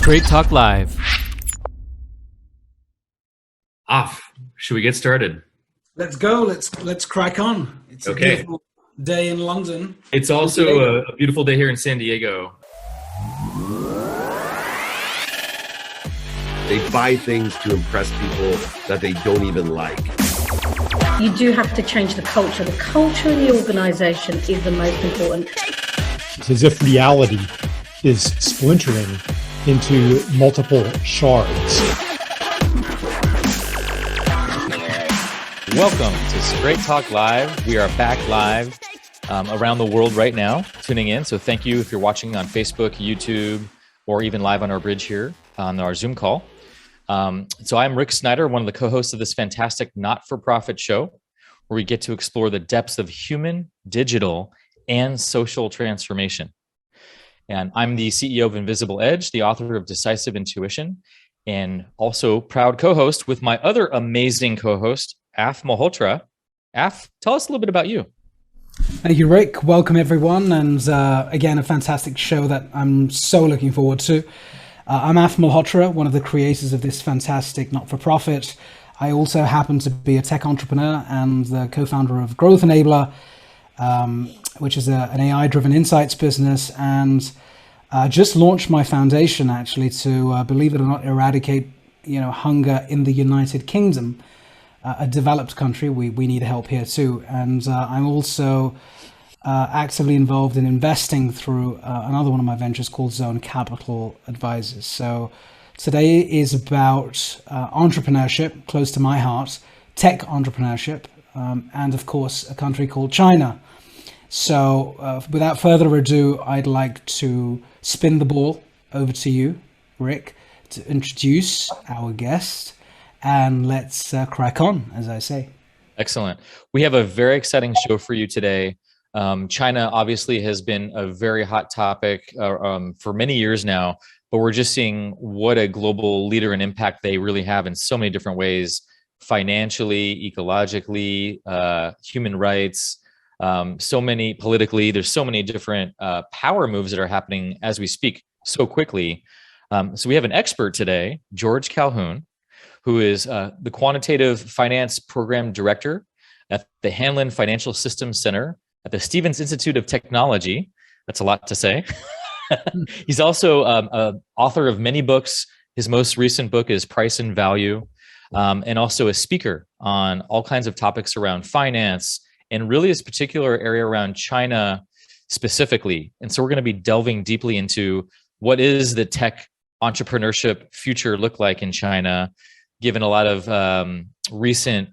Straight Talk Live. Off. Should we get started? Let's go. Let's crack on. It's a beautiful day in London. It's also a beautiful day here in San Diego. They buy things to impress people that they don't even like. You do have to change the culture. The culture in the organization is the most important. It's as if reality is splintering into multiple shards. Welcome to Straight Talk Live. We are back live around the world right now, tuning in. So thank you if you're watching on Facebook, YouTube, or even live on our bridge here on our Zoom call. So I'm Rick Snyder, one of the co-hosts of this fantastic not-for-profit show, where we get to explore the depths of human, digital, and social transformation. And I'm the CEO of Invisible Edge, the author of Decisive Intuition, and also proud co-host with my other amazing co-host, Af Malhotra. Af, tell us a little bit about you. Thank you, Rick. Welcome, everyone. And again, a fantastic show that I'm so looking forward to. I'm Af Malhotra, one of the creators of this fantastic not-for-profit. I also happen to be a tech entrepreneur and the co-founder of Growth Enabler, which is an AI-driven insights business, and just launched my foundation actually to, believe it or not, eradicate hunger in the United Kingdom, a developed country. We need help here too. And I'm also actively involved in investing through another one of my ventures called Zone Capital Advisors. So today is about entrepreneurship, close to my heart, tech entrepreneurship, and of course a country called China. So without further ado, I'd like to spin the ball over to you, Rick, to introduce our guest, and let's crack on, as I say. Excellent. We have a very exciting show for you today. China obviously has been a very hot topic for many years now, but we're just seeing what a global leader and impact they really have in so many different ways, financially, ecologically, human rights, so many politically. There's so many different power moves that are happening as we speak so quickly. So we have an expert today, George Calhoun, who is the Quantitative Finance Program Director at the Hanlon Financial Systems Center at the Stevens Institute of Technology. That's a lot to say. He's also an author of many books. His most recent book is Price and Value, and also a speaker on all kinds of topics around finance, and really this particular area around China specifically. And so we're going to be delving deeply into what is the tech entrepreneurship future look like in China, given a lot of recent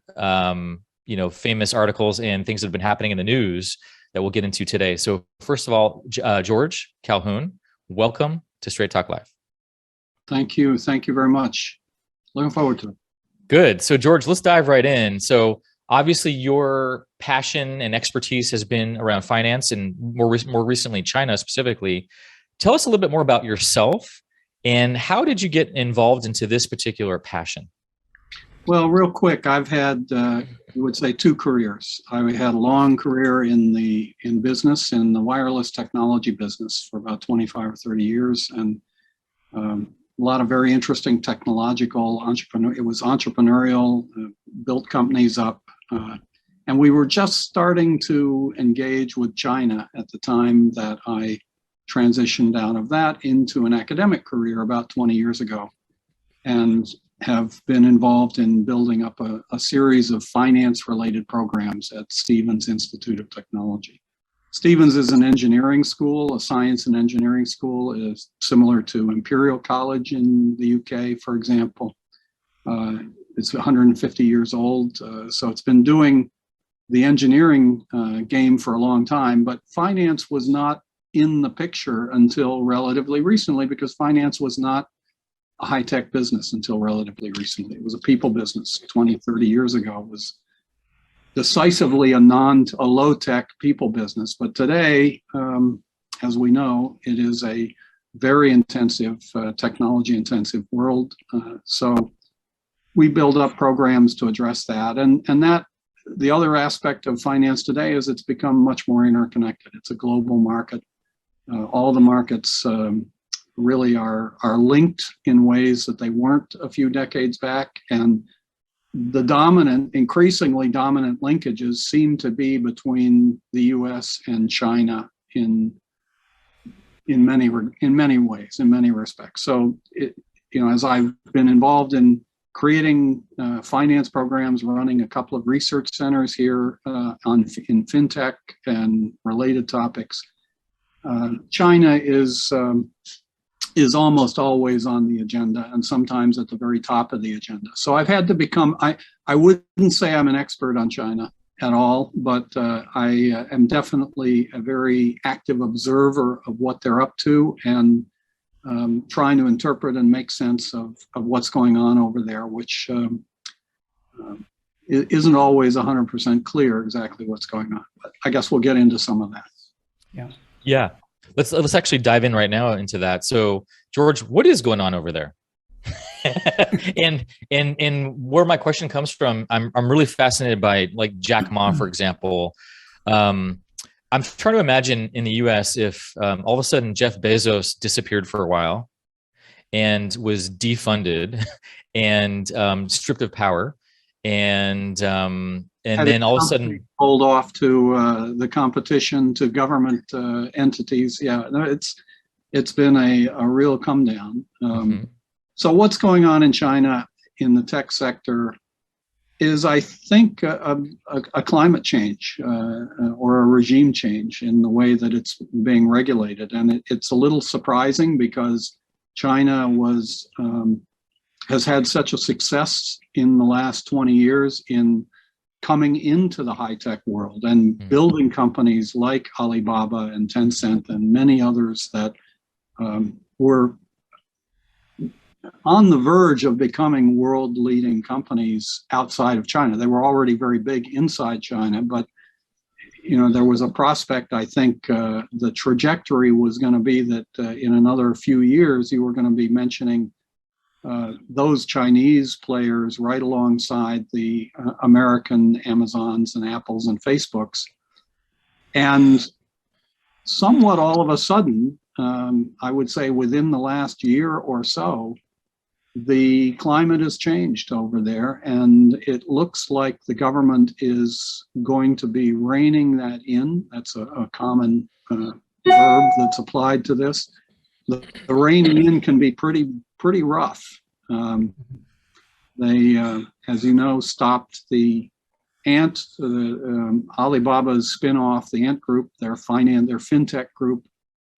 famous articles and things that have been happening in the news that we'll get into today. So first of all, George Calhoun, welcome to Straight Talk Live. Thank you. Thank you very much. Looking forward to it. Good. So George, let's dive right in. So obviously your passion and expertise has been around finance and more recently China specifically. Tell us a little bit more about yourself and how did you get involved into this particular passion? Well, real quick, I've had, you would say, two careers. I had a long career in business, in the wireless technology business for about 25 or 30 years, and a lot of very interesting technological It was entrepreneurial, built companies up, and we were just starting to engage with China at the time that I transitioned out of that into an academic career about 20 years ago, and have been involved in building up a series of finance-related programs at Stevens Institute of Technology. Stevens is an engineering school, a science and engineering school. It is similar to Imperial College in the UK, for example. It's 150 years old, so it's been doing the engineering game for a long time, but finance was not in the picture until relatively recently, because finance was not a high-tech business until relatively recently. It was a people business 20, 30 years ago. It was decisively a low-tech people business. But today, as we know, it is a very intensive, technology-intensive world. So we build up programs to address that. And that the other aspect of finance today is it's become much more interconnected. It's a global market. All the markets really are linked in ways that they weren't a few decades back. And the increasingly dominant linkages seem to be between the U.S. and China in many ways, in many respects. So, as I've been involved in creating finance programs, running a couple of research centers here in fintech and related topics, China is almost always on the agenda, and sometimes at the very top of the agenda. So I've had to become, I wouldn't say I'm an expert on China at all, but I am definitely a very active observer of what they're up to, and trying to interpret and make sense of what's going on over there, which isn't always 100% clear exactly what's going on. But I guess we'll get into some of that. Yeah. Let's actually dive in right now into that. So, George, what is going on over there? and where my question comes from, I'm really fascinated by like Jack Ma, for example. I'm trying to imagine in the U.S. if all of a sudden Jeff Bezos disappeared for a while and was defunded and stripped of power, and then all of a sudden pulled off to the competition to government entities. Yeah, no, it's been a real come down. So what's going on in China in the tech sector is, I think, a climate change or a regime change in the way that it's being regulated. And it's a little surprising because China has had such a success in the last 20 years in coming into the high-tech world and building companies like Alibaba and Tencent and many others that were on the verge of becoming world-leading companies outside of China. They were already very big inside China, but there was a prospect. I think the trajectory was going to be that in another few years, you were going to be mentioning those Chinese players right alongside the American Amazons and Apples and Facebooks. And somewhat all of a sudden, I would say within the last year or so, the climate has changed over there, and it looks like the government is going to be reining that in. That's a common verb that's applied to this. The reining in can be pretty rough. They, as you know, stopped the Ant, Alibaba's spinoff, the Ant Group, their fintech group,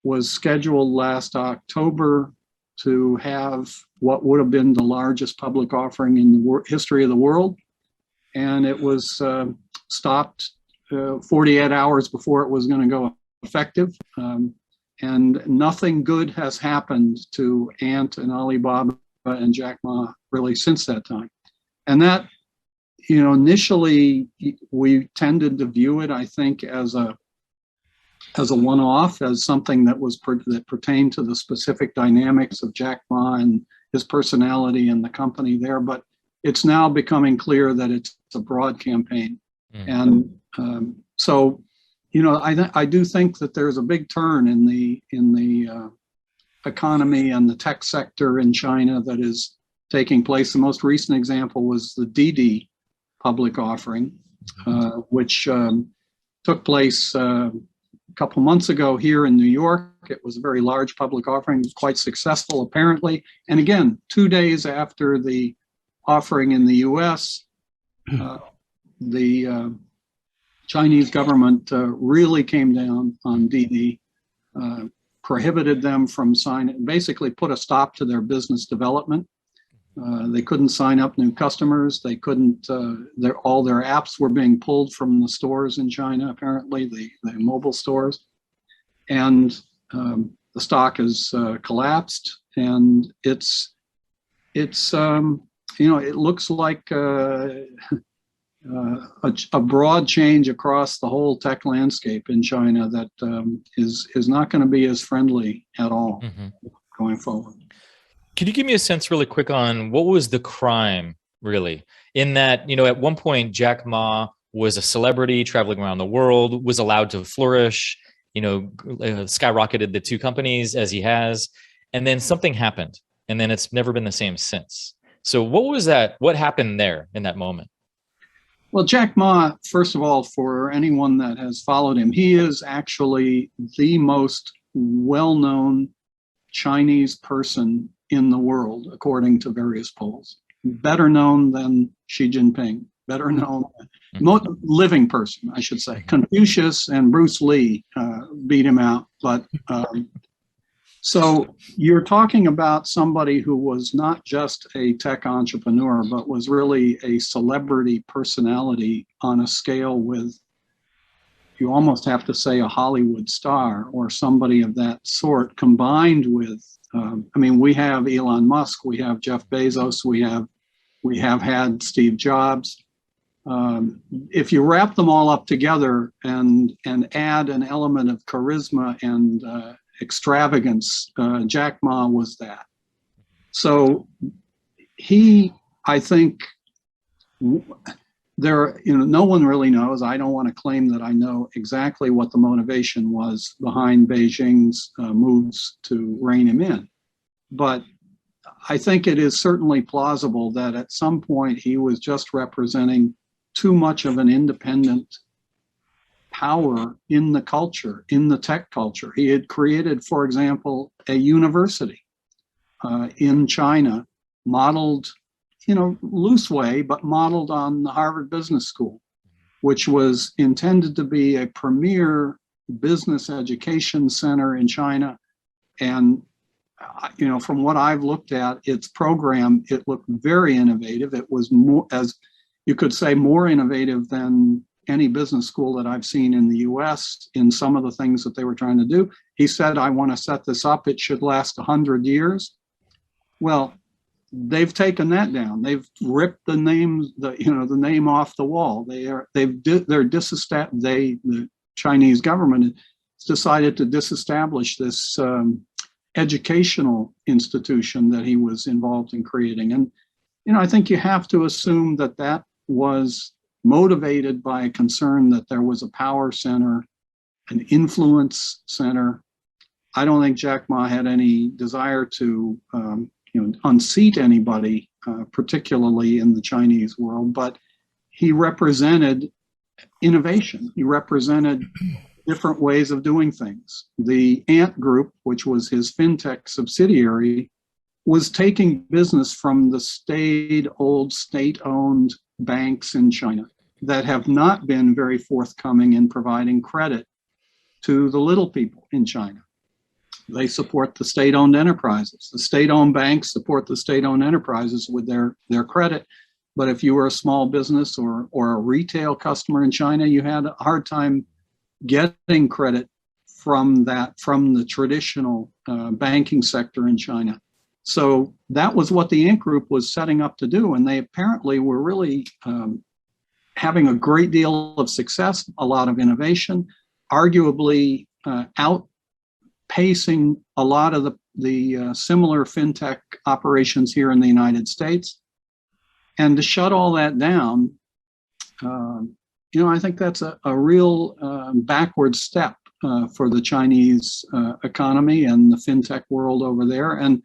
was scheduled last October to have what would have been the largest public offering in the history of the world. And it was stopped 48 hours before it was going to go effective. And nothing good has happened to Ant and Alibaba and Jack Ma really since that time. And that, initially we tended to view it, I think, as a one-off, as something that pertained to the specific dynamics of Jack Ma and his personality and the company there. But it's now becoming clear that it's a broad campaign. And so, I do think that there's a big turn in the economy and the tech sector in China that is taking place. The most recent example was the Didi public offering, which took place a couple months ago here in New York. It was a very large public offering. It was quite successful, apparently. And again, 2 days after the offering in the U.S., the Chinese government really came down on Didi, prohibited them from signing, basically put a stop to their business development. They couldn't sign up new customers. They couldn't, all their apps were being pulled from the stores in China, apparently, the mobile stores. And the stock has collapsed, and it looks like a broad change across the whole tech landscape in China that is not going to be as friendly at all going forward. Could you give me a sense really quick on what was the crime really in that, at one point Jack Ma was a celebrity traveling around the world, was allowed to flourish, skyrocketed the two companies as he has. and then something happened, and then it's never been the same since. So what was that? What happened there in that moment? Well, Jack Ma, first of all, for anyone that has followed him, he is actually the most well-known Chinese person in the world, according to various polls. Better known than Xi Jinping, better known, living person, I should say. Confucius and Bruce Lee beat him out. But so you're talking about somebody who was not just a tech entrepreneur, but was really a celebrity personality on a scale with, you almost have to say, a Hollywood star or somebody of that sort, combined with, I mean, we have Elon Musk, we have Jeff Bezos, we have had Steve Jobs. If you wrap them all up together and add an element of charisma and extravagance, Jack Ma was that. So he, I think, there, no one really knows. I don't want to claim that I know exactly what the motivation was behind Beijing's moves to rein him in, but I think it is certainly plausible that at some point he was just representing too much of an independent power in the culture, in the tech culture. He had created, for example, a university in China, modeled, loose way, but modeled on the Harvard Business School, which was intended to be a premier business education center in China. And from what I've looked at, its program, it looked very innovative. It was more, as you could say, more innovative than any business school that I've seen in the US in some of the things that they were trying to do. He said, I want to set this up. It should last 100 years. Well, they've taken that down. They've ripped the names, the name off the wall. The Chinese government has decided to disestablish this educational institution that he was involved in creating. And, I think you have to assume that that was motivated by a concern that there was a power center, an influence center. I don't think Jack Ma had any desire to, unseat anybody, particularly in the Chinese world, but he represented innovation. He represented different ways of doing things. The Ant Group, which was his fintech subsidiary, was taking business from the state-owned banks in China that have not been very forthcoming in providing credit to the little people in China. They support the state-owned enterprises. The state-owned banks support the state-owned enterprises with their credit. But if you were a small business or a retail customer in China, you had a hard time getting credit from the traditional banking sector in China. So that was what the Ant Group was setting up to do. And they apparently were really having a great deal of success, a lot of innovation, arguably outpacing a lot of the similar fintech operations here in the United States. And to shut all that down, I think that's a real backward step for the Chinese economy and the fintech world over there. And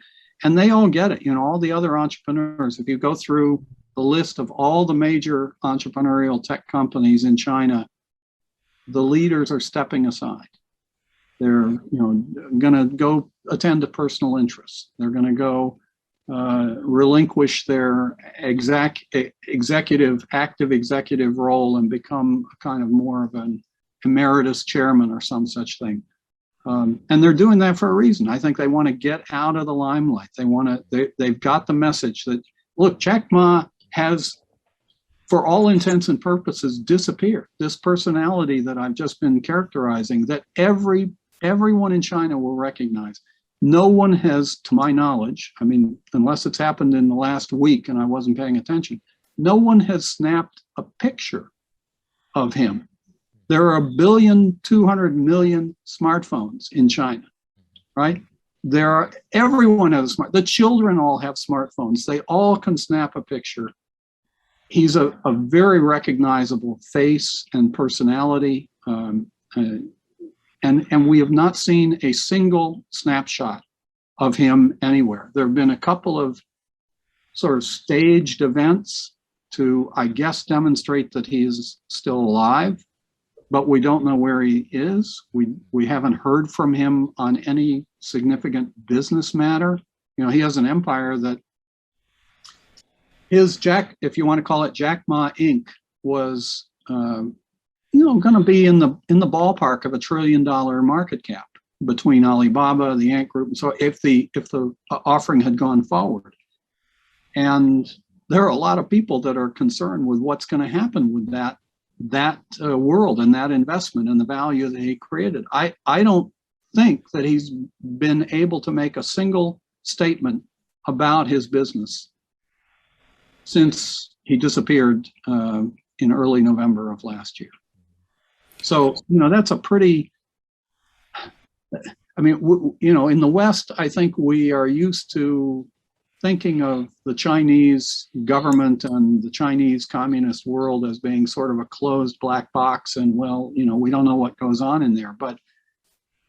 they all get it. All the other entrepreneurs, if you go through the list of all the major entrepreneurial tech companies in China, the leaders are stepping aside. They're going to go attend to personal interests. They're going to go relinquish their active executive role and become kind of more of an emeritus chairman or some such thing. And they're doing that for a reason. I think they want to get out of the limelight. They've got the message that, look, Jack Ma has, for all intents and purposes, disappeared. This personality that I've just been characterizing, that everyone in China will recognize. No one has, to my knowledge, I mean, unless it's happened in the last week and I wasn't paying attention, no one has snapped a picture of him. There are 1,200,000,000 smartphones in China, right? Everyone has the children all have smartphones. They all can snap a picture. He's a very recognizable face and personality. And we have not seen a single snapshot of him anywhere. There have been a couple of sort of staged events to, I guess, demonstrate that he is still alive, but we don't know where he is. We haven't heard from him on any significant business matter. You know, he has an empire that his if you want to call it Jack Ma Inc. was, going to be in the ballpark of $1 trillion market cap between Alibaba, the Ant Group. So if the offering had gone forward, and there are a lot of people that are concerned with what's going to happen with that world and that investment and the value that he created. I don't think that he's been able to make a single statement about his business since he disappeared in early November of last year. So, that's a pretty, in the West, I think we are used to thinking of the Chinese government and the Chinese communist world as being sort of a closed black box, and we don't know what goes on in there, but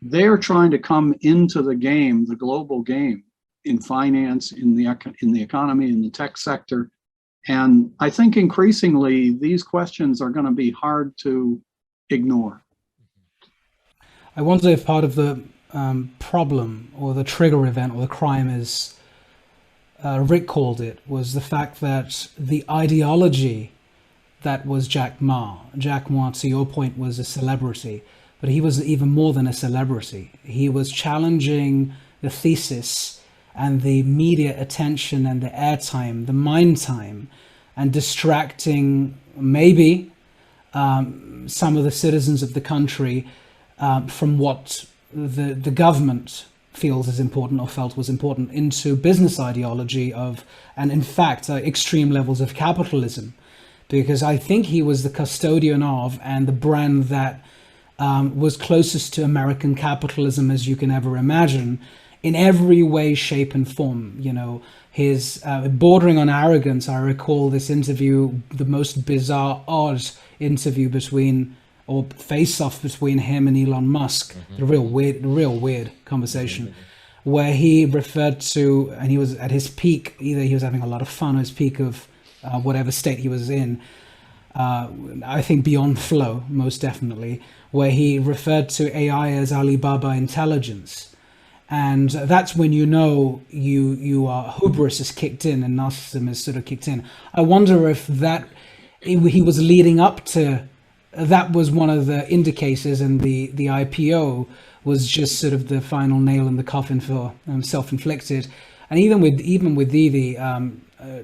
they're trying to come into the game, the global game, in finance, in the economy, in the tech sector. And I think increasingly these questions are going to be hard to ignore. I wonder if part of the problem or the trigger event or the crime, as Rick called it, was the fact that the ideology that was Jack Ma, to your point, was a celebrity, but he was even more than a celebrity. He was challenging the thesis and the media attention and the airtime, the mind time, and distracting maybe some of the citizens of the country from what the government feels is important or felt was important into business ideology and in fact, extreme levels of capitalism. Because I think he was the custodian of and the brand that was closest to American capitalism as you can ever imagine, in every way, shape, and form. His bordering on arrogance. I recall this interview, the most bizarre, odd interview face-off between him and Elon Musk. The real weird conversation, where he referred to, and he was at his peak. Either he was having a lot of fun, or his peak of whatever state he was in. I think beyond flow, most definitely, where he referred to AI as Alibaba intelligence. And that's when you are hubris is kicked in and narcissism is sort of kicked in. I wonder if he was leading up to, that was one of the indicators, and the IPO was just sort of the final nail in the coffin for self-inflicted. And even with Didi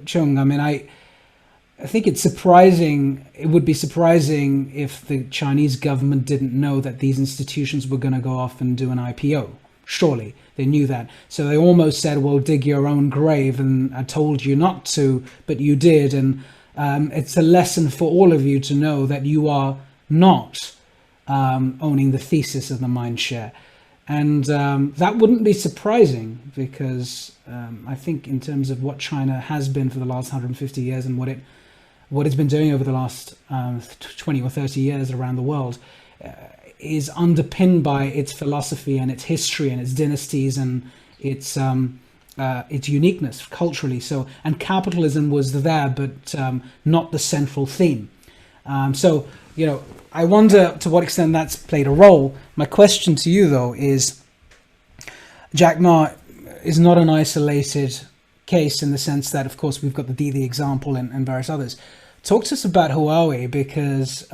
Chung, I think it's surprising. It would be surprising if the Chinese government didn't know that these institutions were going to go off and do an IPO. Surely they knew that. So they almost said, well, dig your own grave, and I told you not to, but you did. And it's a lesson for all of you to know that you are not owning the thesis of the mind share. And that wouldn't be surprising, because I think in terms of what China has been for the last 150 years and what it's been doing over the last 20 or 30 years around the world, is underpinned by its philosophy and its history and its dynasties and its uniqueness culturally. So, and capitalism was there, but not the central theme. So, I wonder to what extent that's played a role. My question to you, though, is Jack Ma is not an isolated case in the sense that, of course, we've got the Didi example and various others. Talk to us about Huawei, because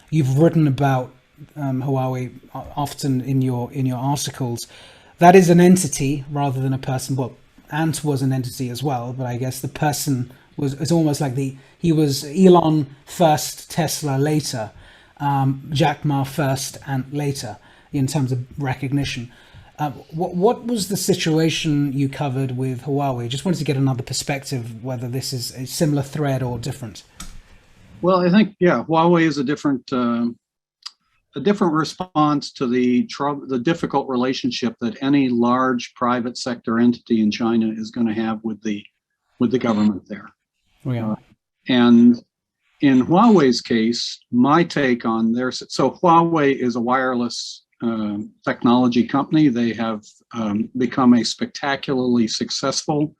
you've written about Huawei often in your articles. That is an entity rather than a person. Well, Ant was an entity as well, but I guess the person it's almost like he was Elon first, Tesla later, Jack Ma first, Ant later in terms of recognition. What was the situation you covered with Huawei? Just wanted to get another perspective, whether this is a similar thread or different. Well, I think, Huawei is a different response to the difficult relationship that any large private sector entity in China is going to have with the government there. Oh, yeah. And in Huawei's case, my take on so Huawei is a wireless technology company. They have become a spectacularly successful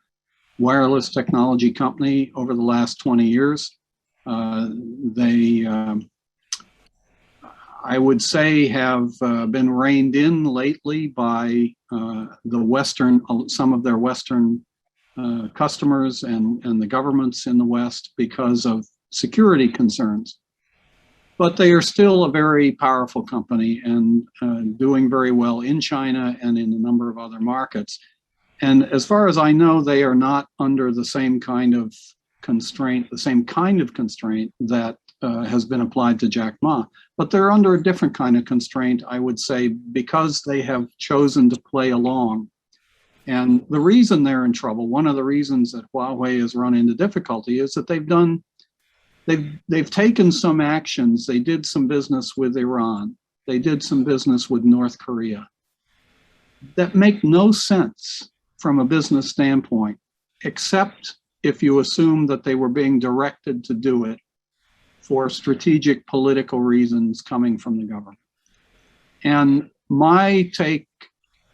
wireless technology company over the last 20 years. They, I would say, have been reined in lately by some of their Western customers and the governments in the West because of security concerns. But they are still a very powerful company and doing very well in China and in a number of other markets. And as far as I know, they are not under the same kind of constraint, that has been applied to Jack Ma. But they're under a different kind of constraint, I would say, because they have chosen to play along. And the reason they're in trouble, one of the reasons that Huawei has run into difficulty, is that they've taken some actions. They did some business with Iran. They did some business with North Korea that make no sense from a business standpoint, except if you assume that they were being directed to do it for strategic political reasons coming from the government. And my take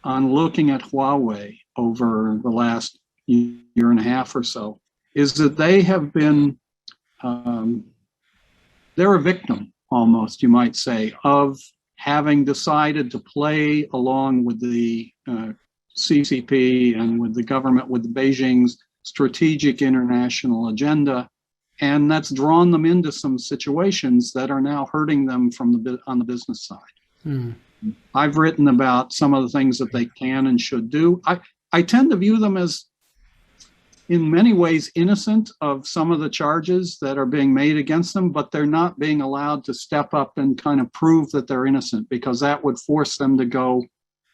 on looking at Huawei over the last year and a half or so is that they have been, they're a victim almost, you might say, of having decided to play along with the CCP and with the government, with Beijing's strategic international agenda. And that's drawn them into some situations that are now hurting them on the business side. I've written about some of the things that they can and should do. I tend to view them as, in many ways, innocent of some of the charges that are being made against them, but they're not being allowed to step up and kind of prove that they're innocent, because that would force them to go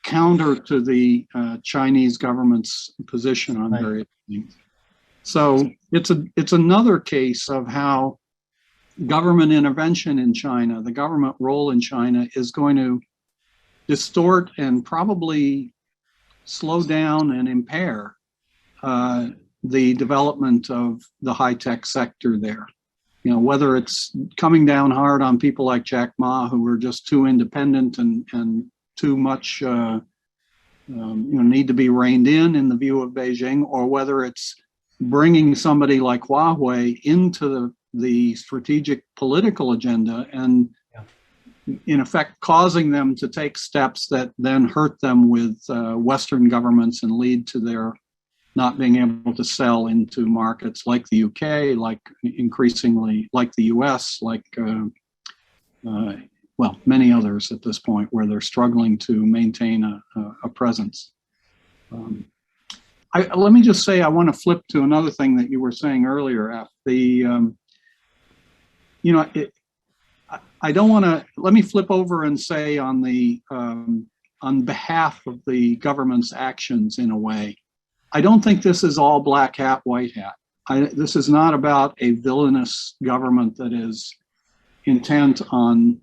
counter to the Chinese government's position on various things. So it's another case of how government intervention in China, the government role in China, is going to distort and probably slow down and impair the development of the high-tech sector there. You know, whether it's coming down hard on people like Jack Ma, who are just too independent and too much need to be reined in the view of Beijing, or whether it's bringing somebody like Huawei into the strategic political agenda and in effect causing them to take steps that then hurt them with Western governments and lead to their not being able to sell into markets like the UK, like increasingly like the US, like many others at this point where they're struggling to maintain a presence. Let me just say, I want to flip to another thing that you were saying earlier, Af. I don't want to, let me flip over and say on behalf of the government's actions, in a way, I don't think this is all black hat, white hat. This is not about a villainous government that is intent on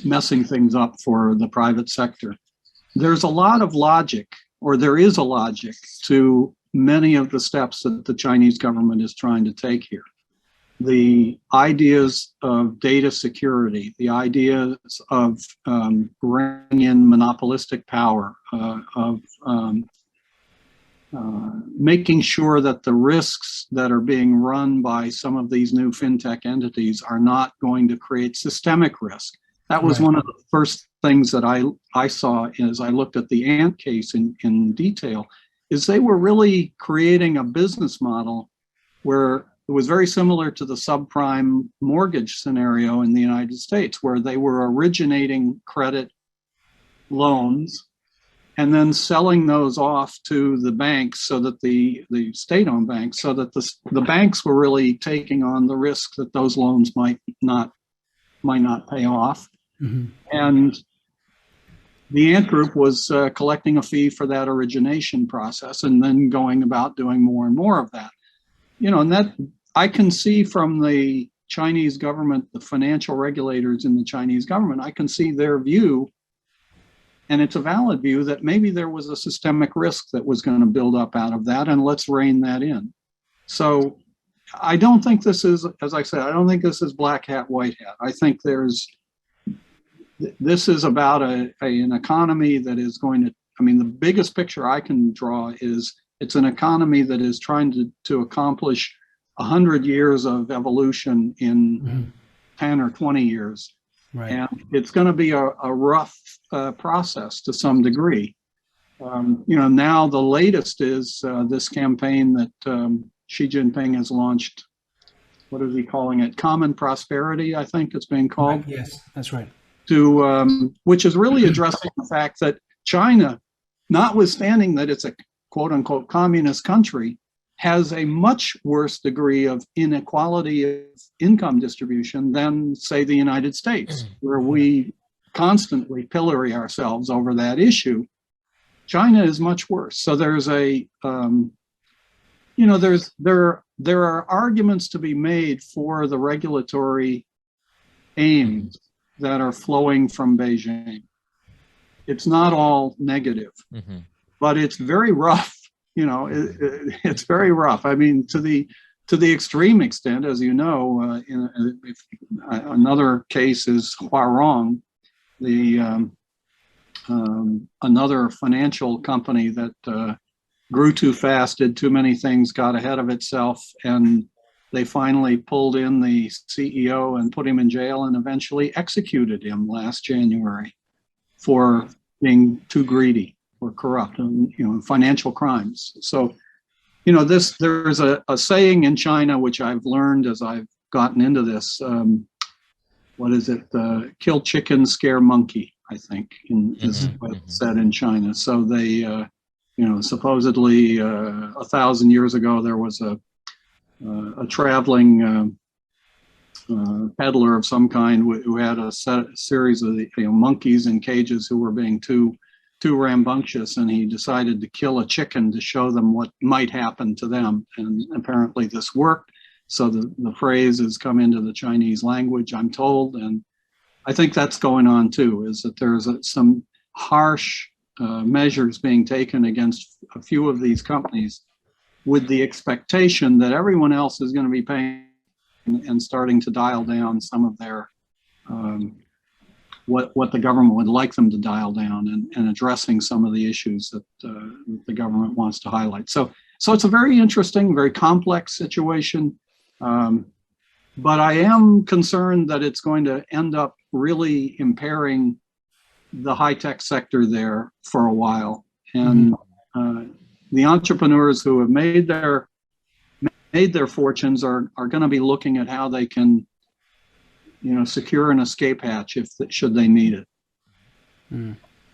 messing things up for the private sector. There's a lot of logic, or there is a logic to many of the steps that the Chinese government is trying to take here. The ideas of data security, the ideas of bringing in monopolistic power, of making sure that the risks that are being run by some of these new fintech entities are not going to create systemic risk. That was one of the first things that I saw as I looked at the Ant case in detail, is they were really creating a business model where it was very similar to the subprime mortgage scenario in the United States, where they were originating credit loans and then selling those off to the banks, so that the state-owned banks, so that the banks were really taking on the risk that those loans might not pay off. Mm-hmm. And the Ant Group was collecting a fee for that origination process and then going about doing more and more of that. And that I can see from the Chinese government, the financial regulators in the Chinese government, I can see their view, and it's a valid view, that maybe there was a systemic risk that was going to build up out of that, and let's rein that in. So I don't think this is, as I said, I don't think this is black hat, white hat. I think there's this is about an economy that is going to, I mean, the biggest picture I can draw is it's an economy that is trying to accomplish 100 years of evolution in 10 or 20 years. Right. And it's going to be a rough process to some degree. Now the latest is this campaign that Xi Jinping has launched. What is he calling it? Common prosperity, I think it's being called. Right. Yes, that's right. Which is really addressing the fact that China, notwithstanding that it's a quote unquote communist country, has a much worse degree of inequality of income distribution than, say, the United States, where we constantly pillory ourselves over that issue. China is much worse. So there's there are arguments to be made for the regulatory aims that are flowing from Beijing. It's not all negative, but it's very rough. It's very rough. I mean, to the extreme extent, as you know, another case is Huawei, another financial company that grew too fast, did too many things, got ahead of itself, and they finally pulled in the CEO and put him in jail and eventually executed him last January for being too greedy or corrupt and, financial crimes. So, there's a saying in China, which I've learned as I've gotten into this. What is it? Kill chicken, scare monkey, I think, is what it's said in China. So they, supposedly 1,000 years ago, there was a traveling peddler of some kind who had a series of monkeys in cages who were being too rambunctious, and he decided to kill a chicken to show them what might happen to them. And apparently this worked. So the phrase has come into the Chinese language, I'm told, and I think that's going on too, is that there's some harsh measures being taken against a few of these companies with the expectation that everyone else is going to be paying and starting to dial down some of their what the government would like them to dial down, and addressing some of the issues that the government wants to highlight. So it's a very interesting, very complex situation. But I am concerned that it's going to end up really impairing the high-tech sector there for a while. And the entrepreneurs who have made their fortunes are going to be looking at how they can, secure an escape hatch should they need it.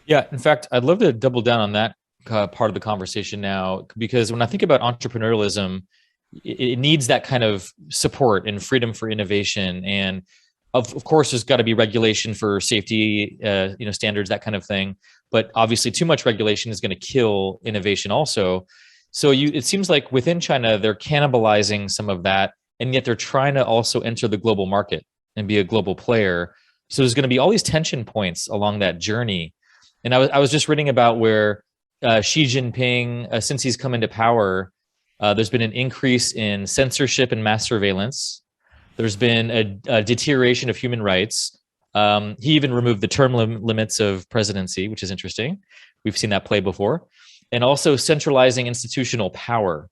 Yeah, in fact, I'd love to double down on that part of the conversation now, because when I think about entrepreneurialism, it needs that kind of support and freedom for innovation. And of course, there's got to be regulation for safety, standards, that kind of thing. But obviously, too much regulation is going to kill innovation also. So it seems like within China, they're cannibalizing some of that, and yet they're trying to also enter the global market and be a global player. So there's going to be all these tension points along that journey. And I was just reading about where Xi Jinping, since he's come into power, there's been an increase in censorship and mass surveillance. There's been a deterioration of human rights. He even removed the term limits of presidency, which is interesting. We've seen that play before. And also centralizing institutional power.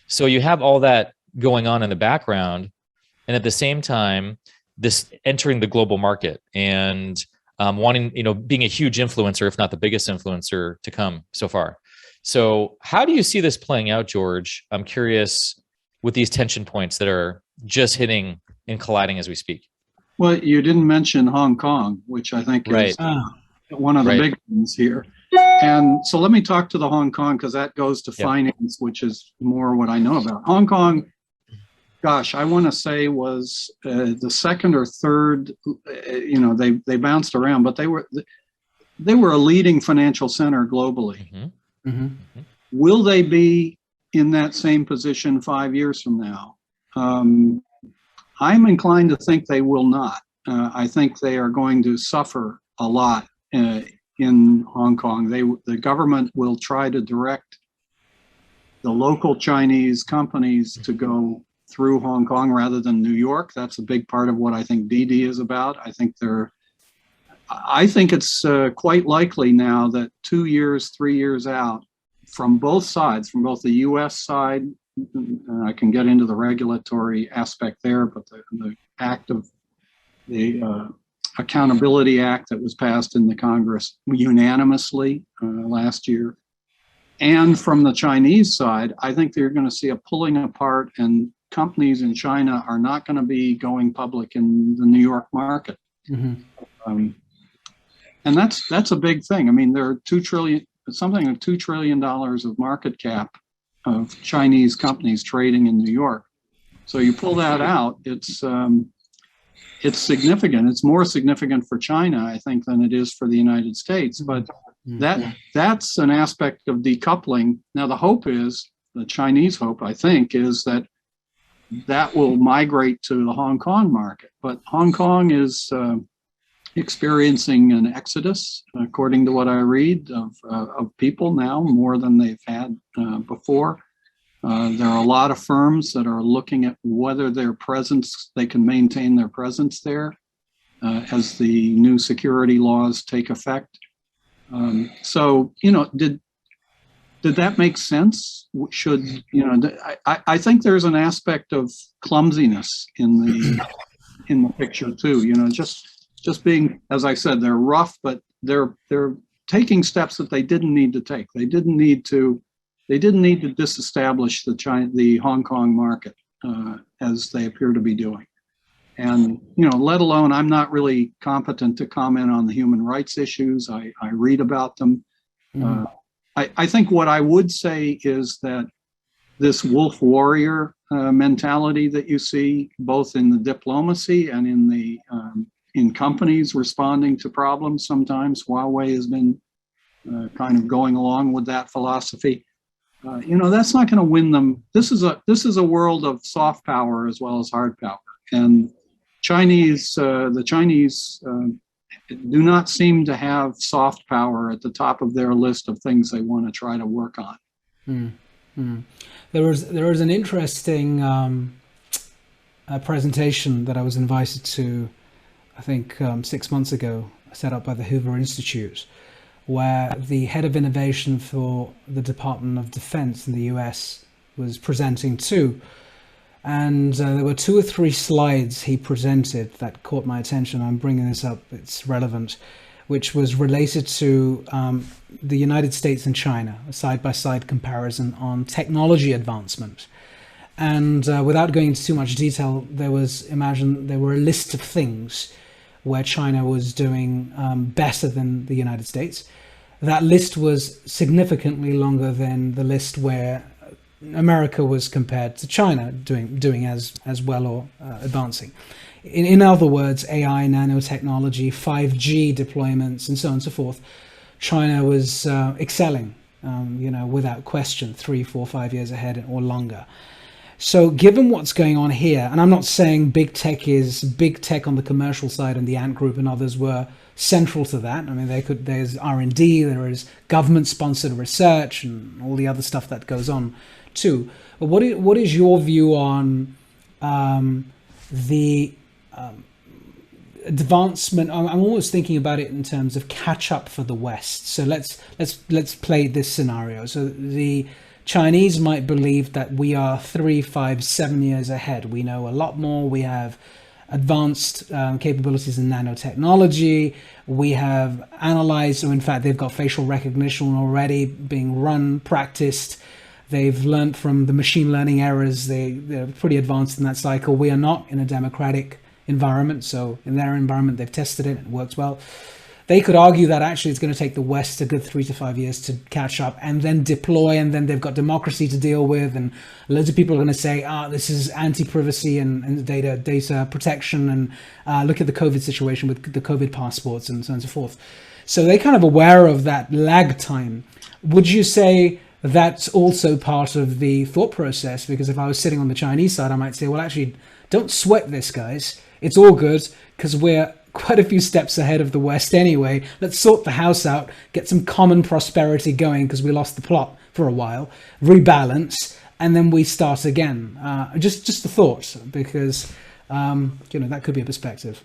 So you have all that going on in the background, and at the same time, this entering the global market and wanting, being a huge influencer, if not the biggest influencer to come so far. So how do you see this playing out, George? I'm curious with these tension points that are just hitting and colliding as we speak. Well, you didn't mention Hong Kong, which I think is one of the big ones here. And so let me talk to the Hong Kong, because that goes to finance, which is more what I know about. Hong Kong, gosh, I want to say was the second or third, they bounced around, but they were a leading financial center globally. Will they be in that same position 5 years from now? I'm inclined to think they will not. I think they are going to suffer a lot in Hong Kong. The government will try to direct the local Chinese companies to go through Hong Kong rather than New York. That's a big part of what I think DD is about. I think I think it's quite likely now that 2 years, 3 years out, from both sides, from both the U.S. side, I can get into the regulatory aspect there, but the act of the Accountability Act that was passed in the Congress unanimously last year, and from the Chinese side, I think they're going to see a pulling apart, and companies in China are not going to be going public in the New York market. And that's a big thing. I mean, there are something like $2 trillion of market cap of Chinese companies trading in New York. So you pull that out, it's significant. It's more significant for China, I think, than it is for the United States. But that's an aspect of decoupling. Now, the Chinese hope, I think, is that will migrate to the Hong Kong market. But Hong Kong is experiencing an exodus, according to what I read, of people now, more than they've had before. There are a lot of firms that are looking at whether they can maintain their presence there as the new security laws take effect. So, did that make sense? I think there's an aspect of clumsiness in the picture too. Just being, as I said, they're rough, but they're taking steps that they didn't need to take. They didn't need to disestablish the Hong Kong market as they appear to be doing. And, let alone, I'm not really competent to comment on the human rights issues. I read about them. I think what I would say is that this wolf warrior mentality that you see both in the diplomacy and in companies responding to problems, sometimes Huawei has been kind of going along with that philosophy. That's not going to win them. This is a world of soft power as well as hard power, and the Chinese do not seem to have soft power at the top of their list of things they want to try to work on. There was an interesting presentation that I was invited to, I think 6 months ago, set up by the Hoover Institute, where the head of innovation for the Department of Defense in the US was presenting too. And there were 2 or 3 slides he presented that caught my attention. I'm bringing this up, it's relevant, which was related to the United States and China, a side-by-side comparison on technology advancement. And without going into too much detail, there were a list of things where China was doing better than the United States. That list was significantly longer than the list where America was compared to China doing as well or advancing. In other words, AI, nanotechnology, 5G deployments, and so on and so forth, China was excelling, without question, 3, 4, 5 years ahead or longer. So given what's going on here, and I'm not saying big tech on the commercial side, and the Ant Group and others were central to that. I mean, there's R&D, there is government-sponsored research, and all the other stuff that goes on too. But what is your view on the advancement? I'm almost thinking about it in terms of catch up for the West. So let's play this scenario. So the Chinese might believe that we are 3, 5, 7 years ahead. We know a lot more. We have advanced capabilities in nanotechnology. We have analyzed, or in fact, they've got facial recognition already being practiced. They've learned from the machine learning errors. They're pretty advanced in that cycle. We are not in a democratic environment. So in their environment, they've tested it. It works well. They could argue that actually it's going to take the West a good 3 to 5 years to catch up and then deploy, and then they've got democracy to deal with, and loads of people are going to say, this is anti-privacy and data protection, and look at the COVID situation with the COVID passports and so on and so forth. So they're kind of aware of that lag time. Would you say that's also part of the thought process? Because if I was sitting on the Chinese side, I might say, well, actually, don't sweat this, guys. It's all good because we're quite a few steps ahead of the West anyway. Let's sort the house out, get some common prosperity going because we lost the plot for a while, rebalance, and then we start again. Just a thought, because that could be a perspective.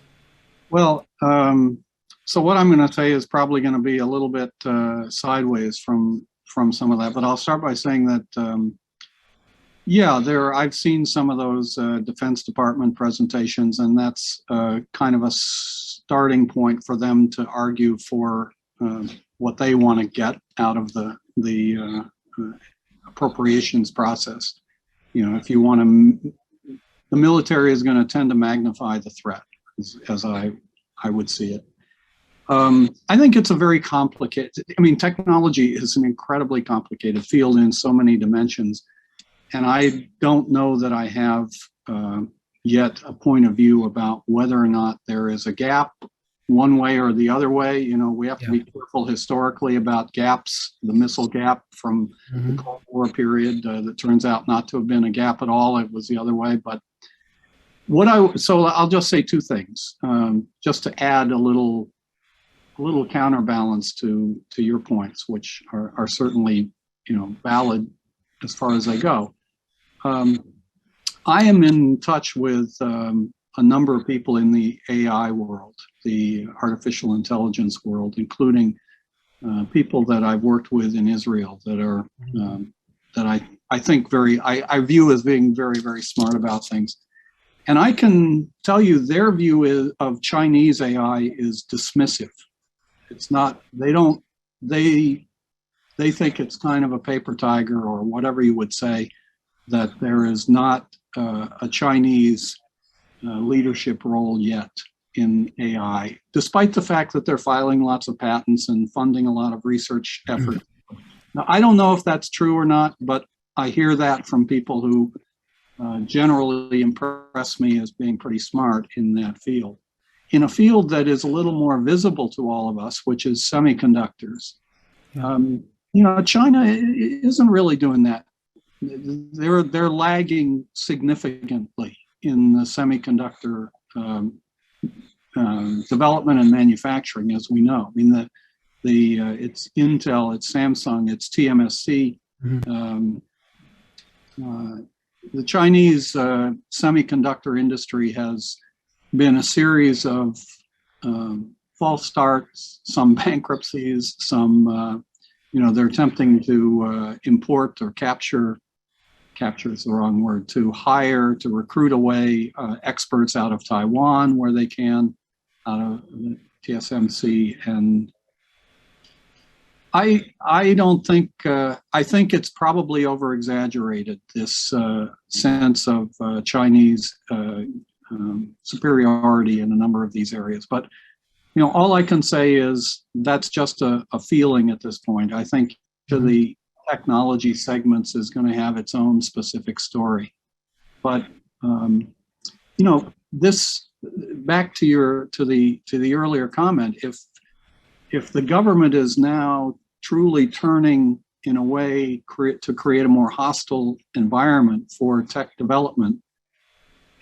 Well, So what I'm going to say is probably going to be a little bit sideways from some of that, but I'll start by saying that yeah, I've seen some of those Defense Department presentations, and that's kind of a starting point for them to argue for what they want to get out of the appropriations process. You know, if you want to, the military is going to tend to magnify the threat, as I would see it. I think it's a very complicated, I mean, technology is an incredibly complicated field in so many dimensions. And I don't know that I have yet a point of view about whether or not there is a gap one way or the other way. You know, we have to be careful historically about gaps, the missile gap from the Cold War period that turns out not to have been a gap at all. It was the other way. But so I'll just say two things, just to add a little counterbalance to your points, which are certainly, you know, valid as far as they go. I am in touch with a number of people in the AI world, the artificial intelligence world, including people that I've worked with in Israel that are that I think I view as being very, very smart about things. And I can tell you their view of Chinese AI is dismissive. It's not, they think it's kind of a paper tiger or whatever you would say, that there is not a Chinese leadership role yet in AI, despite the fact that they're filing lots of patents and funding a lot of research effort. Now, I don't know if that's true or not, but I hear that from people who generally impress me as being pretty smart in that field. In a field that is a little more visible to all of us, which is semiconductors, you know, China isn't really doing that. They're lagging significantly in the semiconductor development and manufacturing, as we know. I mean, it's Intel, it's Samsung, it's TSMC. The Chinese semiconductor industry has been a series of false starts, some bankruptcies, some, you know, they're attempting to import or capture is the wrong word, to hire, to recruit away experts out of Taiwan where they can, out of TSMC. And I don't think, I think it's probably over exaggerated, this sense of Chinese superiority in a number of these areas. But, you know, all I can say is that's just a feeling at this point. I think to the technology segments is going to have its own specific story. But, you know, this, back to the earlier comment, if the government is now truly turning in a way to create a more hostile environment for tech development,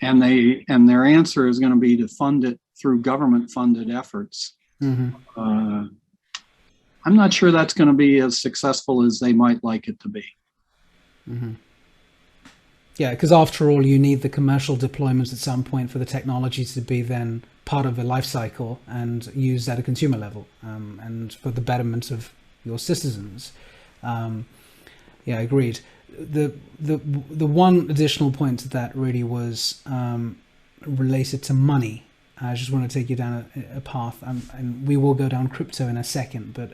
and their answer is going to be to fund it through government-funded efforts, I'm not sure that's going to be as successful as they might like it to be. Yeah, because after all, you need the commercial deployments at some point for the technology to be then part of the life cycle and used at a consumer level, and for the betterment of your citizens. Yeah, agreed. The one additional point to that really was related to money. I just want to take you down a path, and we will go down crypto in a second. But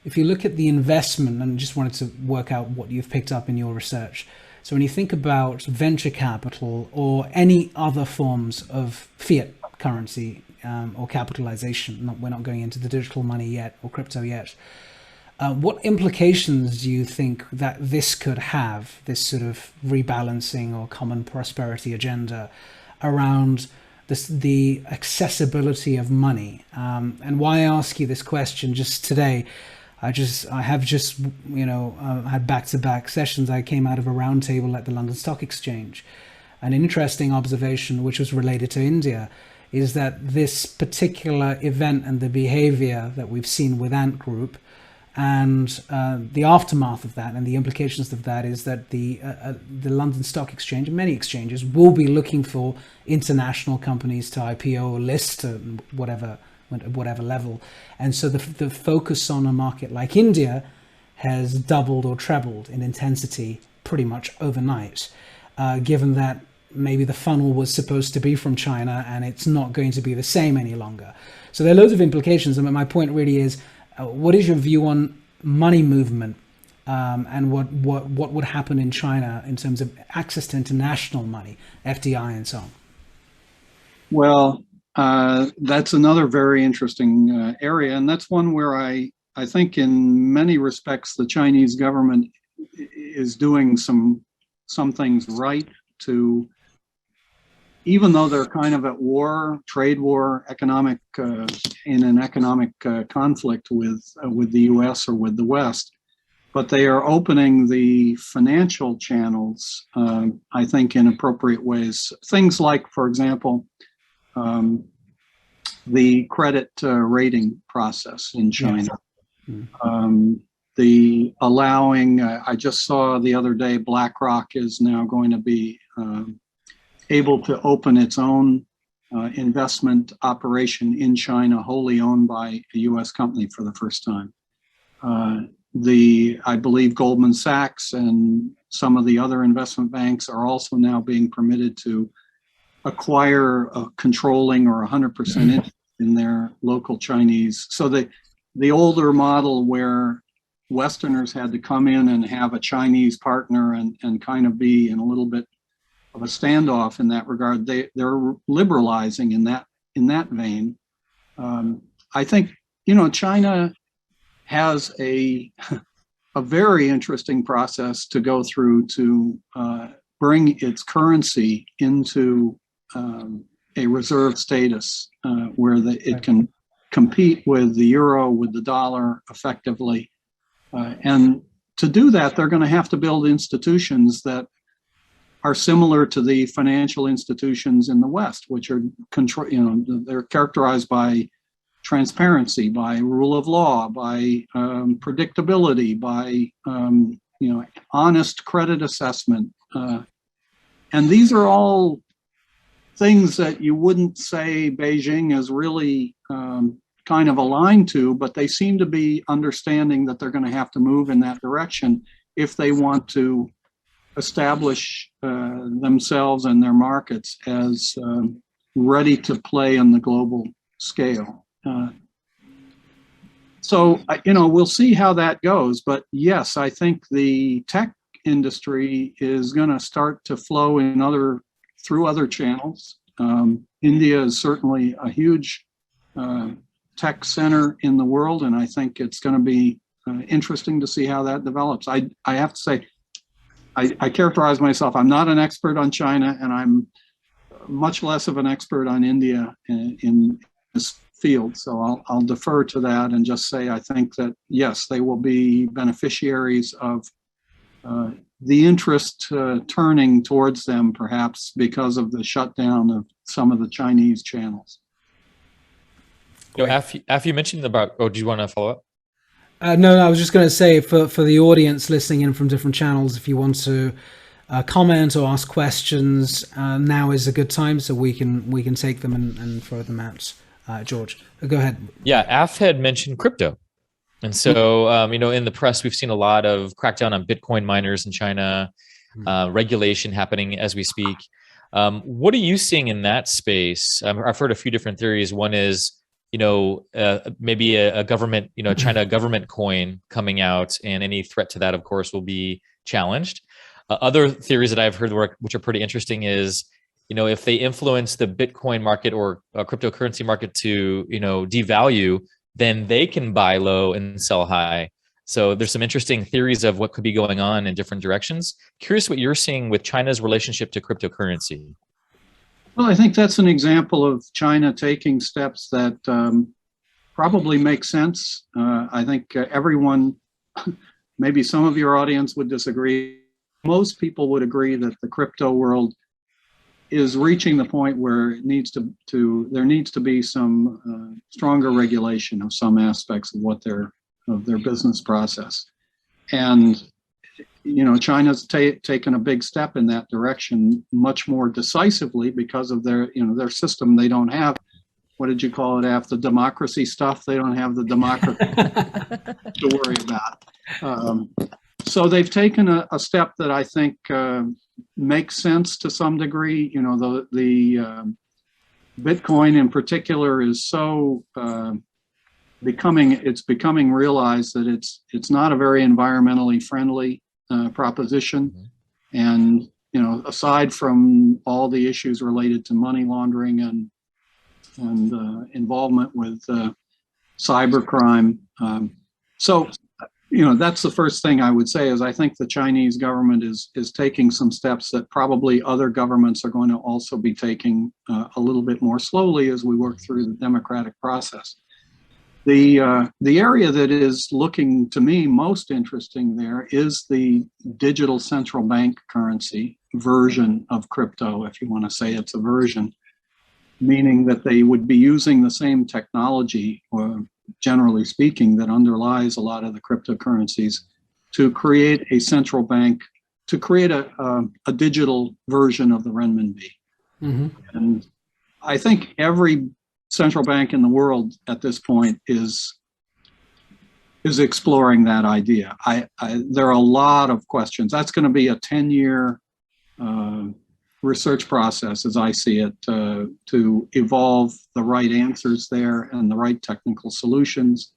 if you look at the investment, and just wanted to work out what you've picked up in your research. So when you think about venture capital or any other forms of fiat currency or capitalization, we're not going into the digital money yet or crypto yet. What implications do you think that this could have, this sort of rebalancing or common prosperity agenda around the accessibility of money? And why I ask you this question just today, I have just had back-to-back sessions. I came out of a roundtable at the London Stock Exchange. An interesting observation, which was related to India, is that this particular event and the behavior that we've seen with Ant Group and the aftermath of that and the implications of that is that the London Stock Exchange and many exchanges will be looking for international companies to IPO or list, whatever at whatever level. And so the focus on a market like India has doubled or trebled in intensity pretty much overnight, given that maybe the funnel was supposed to be from China and it's not going to be the same any longer. So there are loads of implications. And my point really is, what is your view on money movement and what would happen in China in terms of access to international money, FDI and so on? Well, that's another very interesting area. And that's one where I think in many respects, the Chinese government is doing some things right to, even though they're kind of at war, trade war, in an economic conflict with the U.S. or with the West, but they are opening the financial channels, I think, in appropriate ways. Things like, for example, the credit rating process in China. Yes. The allowing, I just saw the other day, BlackRock is now going to be able to open its own investment operation in China, wholly owned by a U.S. company for the first time. I believe Goldman Sachs and some of the other investment banks are also now being permitted to acquire a controlling or 100% interest in their local Chinese. So the older model where Westerners had to come in and have a Chinese partner and kind of be in a little bit of a standoff in that regard, they're liberalizing in that vein. I think, China has a very interesting process to go through to bring its currency into a reserve status where it can compete with the euro, with the dollar effectively. And to do that, they're going to have to build institutions that are similar to the financial institutions in the West, which are they're characterized by transparency, by rule of law, by predictability, by honest credit assessment, and these are all things that you wouldn't say Beijing is really kind of aligned to, but they seem to be understanding that they're going to have to move in that direction if they want to establish themselves and their markets as ready to play on the global scale. So we'll see how that goes. But yes, I think the tech industry is going to start to flow through other channels. India is certainly a huge tech center in the world, and I think it's going to be interesting to see how that develops. I have to say, I characterize myself, I'm not an expert on China, and I'm much less of an expert on India in this field. So I'll defer to that and just say I think that, yes, they will be beneficiaries of the interest turning towards them, perhaps because of the shutdown of some of the Chinese channels. After you mentioned about, do you want to follow up? No, I was just going to say for the audience listening in from different channels, if you want to comment or ask questions, now is a good time so we can take them and throw them out. George, go ahead. Yeah, Af had mentioned crypto. And so, in the press, we've seen a lot of crackdown on Bitcoin miners in China, regulation happening as we speak. What are you seeing in that space? I've heard a few different theories. One is, maybe a government, China government coin coming out, and any threat to that, of course, will be challenged. Other theories that I've heard, which are pretty interesting, is, if they influence the Bitcoin market or cryptocurrency market to, devalue, then they can buy low and sell high. So there's some interesting theories of what could be going on in different directions. Curious what you're seeing with China's relationship to cryptocurrency. Well, I think that's an example of China taking steps that probably make sense. I think everyone, maybe some of your audience would disagree. Most people would agree that the crypto world is reaching the point where there needs to be some stronger regulation of some aspects of their business process. And China's taken a big step in that direction much more decisively because of their system. They don't have what did you call it, after democracy stuff? They don't have the democracy to worry about. So they've taken a step that I think makes sense to some degree. You know, the Bitcoin in particular is so becoming realized that it's not a very environmentally friendly proposition. And, you know, aside from all the issues related to money laundering and involvement with cybercrime. So, you know, that's the first thing I would say is I think the Chinese government is taking some steps that probably other governments are going to also be taking a little bit more slowly as we work through the democratic process. The area that is looking to me most interesting there is the digital central bank currency version of crypto, if you want to say it's a version, meaning that they would be using the same technology, or generally speaking, that underlies a lot of the cryptocurrencies to create a central bank, to create a digital version of the renminbi. And I think every central bank in the world at this point is exploring that idea. There are a lot of questions. That's going to be a 10-year research process, as I see it, to evolve the right answers there and the right technical solutions.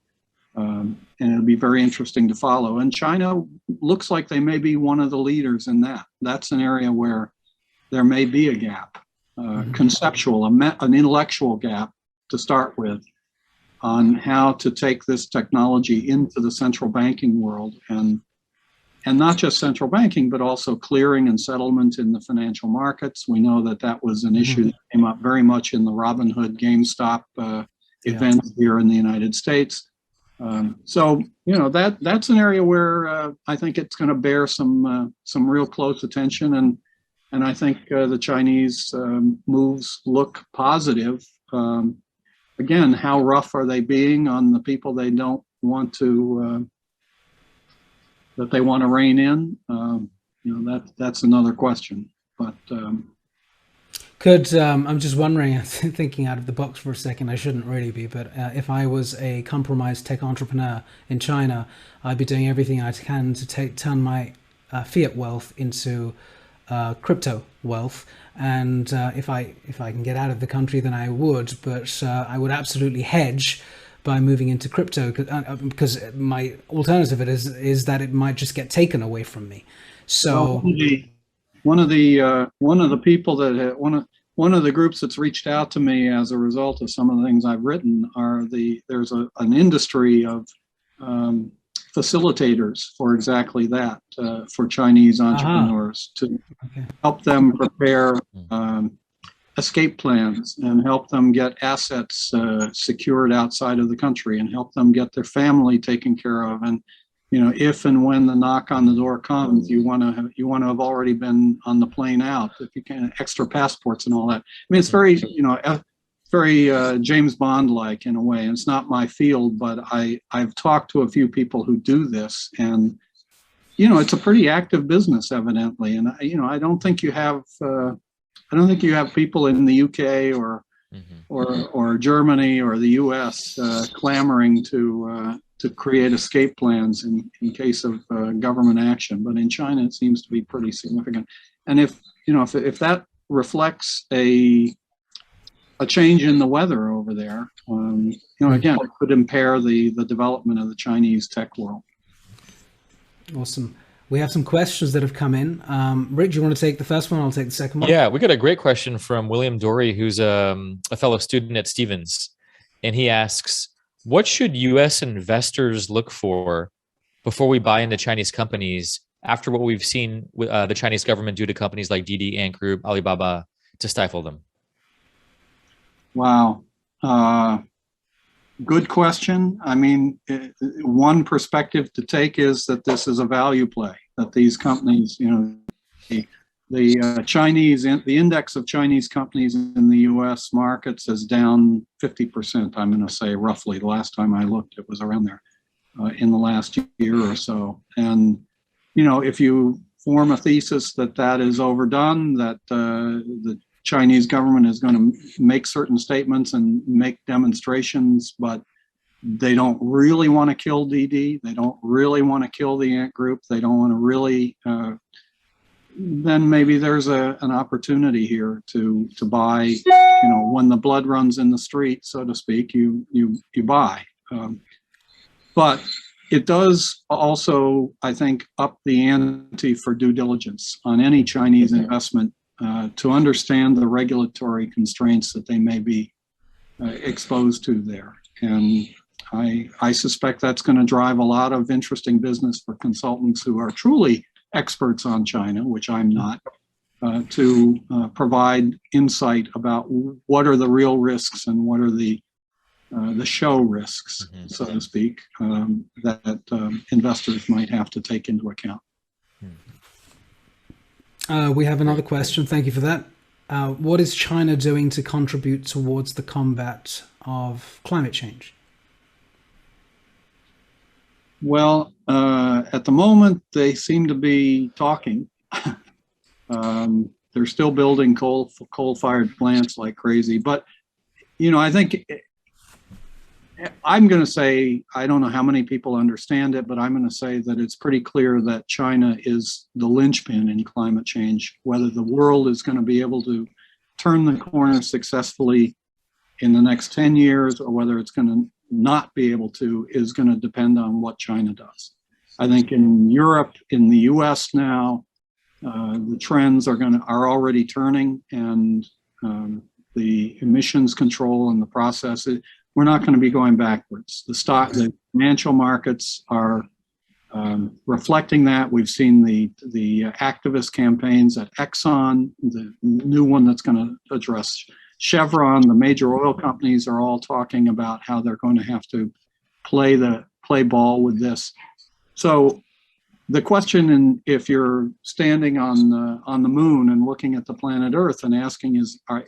And it'll be very interesting to follow. And China looks like they may be one of the leaders in that. That's an area where there may be a gap, conceptual, an intellectual gap to start with, on how to take this technology into the central banking world, and not just central banking, but also clearing and settlement in the financial markets. We know that that was an issue that came up very much in the Robinhood GameStop event here in the United States. So, you know, that's an area where I think it's going to bear some real close attention, and I think the Chinese moves look positive. Again, how rough are they being on the people they don't want to, that they want to rein in? You know, that's another question. But I'm just wondering, thinking out of the box for a second, I shouldn't really be, but if I was a compromised tech entrepreneur in China, I'd be doing everything I can to turn my fiat wealth into crypto wealth. And if I can get out of the country, then I would, but I would absolutely hedge by moving into crypto, because my alternative is that it might just get taken away from me. So one of the people that one of the groups that's reached out to me as a result of some of the things I've written are there's an industry of facilitators for exactly that, for Chinese entrepreneurs to help them prepare escape plans and help them get assets secured outside of the country and help them get their family taken care of. And, you know, if and when the knock on the door comes, you want to have already been on the plane out, if you can, extra passports and all that. I mean, it's very, you know, very James Bond-like in a way. And it's not my field, but I've talked to a few people who do this, and, you know, it's a pretty active business, evidently. And, you know, I don't think you have people in the UK or Germany or the US clamoring to create escape plans in case of government action. But in China, it seems to be pretty significant. And if that reflects a change in the weather over there, you know, again, it could impair the development of the Chinese tech world. Awesome. We have some questions that have come in. Rick, do you want to take the first one? I'll take the second one. Yeah, we got a great question from William Dory, who's a fellow student at Stevens. And he asks, what should U.S. investors look for before we buy into Chinese companies after what we've seen with the Chinese government do to companies like Didi, Ant Group, Alibaba to stifle them? Wow. Good question. I mean, one perspective to take is that this is a value play, that these companies, you know, the Chinese, the index of Chinese companies in the U.S. markets is down 50%, I'm going to say roughly. The last time I looked, it was around there in the last year or so. And, you know, if you form a thesis that is overdone, that the Chinese government is going to make certain statements and make demonstrations, but they don't really want to kill DD. They don't really want to kill the Ant Group. They don't want to really. Then maybe there's an opportunity here to buy. You know, when the blood runs in the street, so to speak, you buy. But it does also, I think, up the ante for due diligence on any Chinese investment to understand the regulatory constraints that they may be exposed to there. And I suspect that's going to drive a lot of interesting business for consultants who are truly experts on China, which I'm not, to provide insight about what are the real risks and what are the show risks, so to speak, that investors might have to take into account. We have another question. Thank you for that. What is China doing to contribute towards the combat of climate change? Well, at the moment, they seem to be talking. They're still building coal-fired plants like crazy. But, you know, I think I'm going to say, I don't know how many people understand it, but I'm going to say that it's pretty clear that China is the linchpin in climate change. Whether the world is going to be able to turn the corner successfully in the next 10 years or whether it's going to not be able to is going to depend on what China does. I think in Europe, in the US now, the trends are already turning, and the emissions control and the process, we're not going to be going backwards. The financial markets are reflecting that. We've seen the activist campaigns at Exxon, the new one that's going to address Chevron. The major oil companies are all talking about how they're going to have to play ball with this. So the question, if you're standing on the moon and looking at the planet Earth and asking, are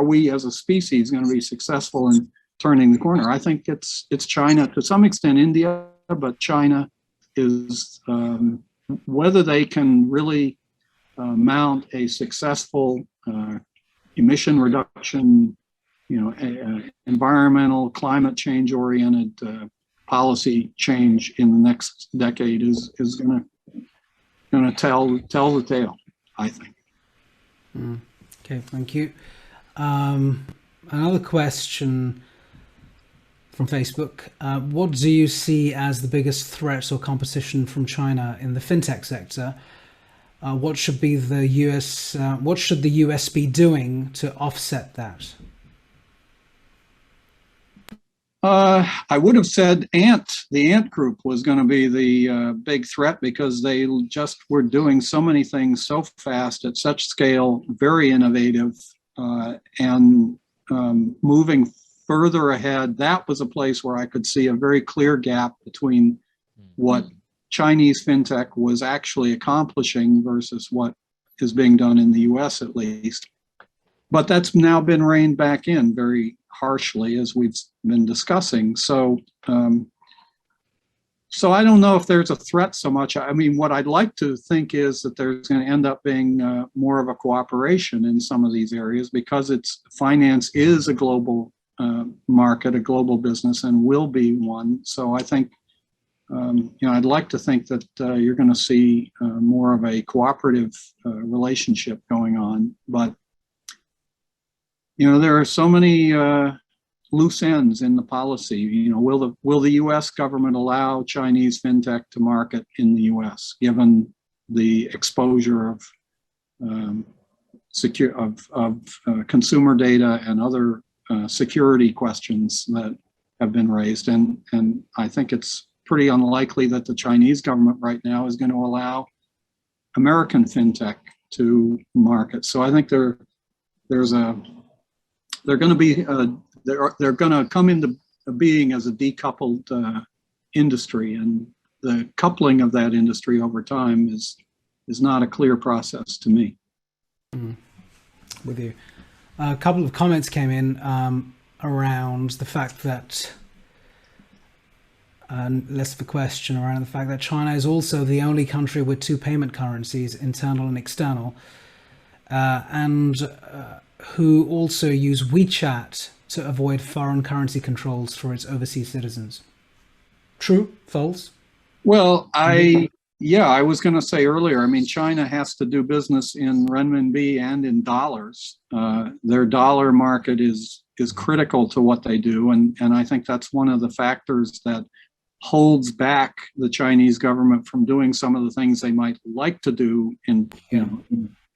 we as a species going to be successful in turning the corner? I think it's China, to some extent India, but China is, whether they can really mount a successful emission reduction, environmental, climate change oriented policy change in the next decade is going to tell the tale, I think. Okay, thank you. Another question from Facebook. What do you see as the biggest threats or competition from China in the fintech sector? What should the US be doing to offset that? I would have said the Ant Group was going to be the big threat, because they just were doing so many things so fast at such scale, very innovative, and moving further ahead. That was a place where I could see a very clear gap between what Chinese fintech was actually accomplishing versus what is being done in the US, at least. But that's now been reined back in very harshly, as we've been discussing. So I don't know if there's a threat so much. I mean, what I'd like to think is that there's going to end up being more of a cooperation in some of these areas, because finance is a global market, a global business, and will be one. So I think, I'd like to think that you're going to see more of a cooperative relationship going on. But there are so many loose ends in the policy. Will the U.S. government allow Chinese fintech to market in the U.S., given the exposure of consumer data and other security questions that have been raised? And I think it's pretty unlikely that the Chinese government right now is going to allow American fintech to market. So I think they're going to come into being as a decoupled industry, and the coupling of that industry over time is not a clear process to me. With you, a couple of comments came in around the fact that, less of a question around the fact that China is also the only country with two payment currencies, internal and external. and who also use WeChat to avoid foreign currency controls for its overseas citizens. True? False? Well, I was going to say earlier, I mean, China has to do business in renminbi and in dollars. Their dollar market is critical to what they do. And I think that's one of the factors that holds back the Chinese government from doing some of the things they might like to do in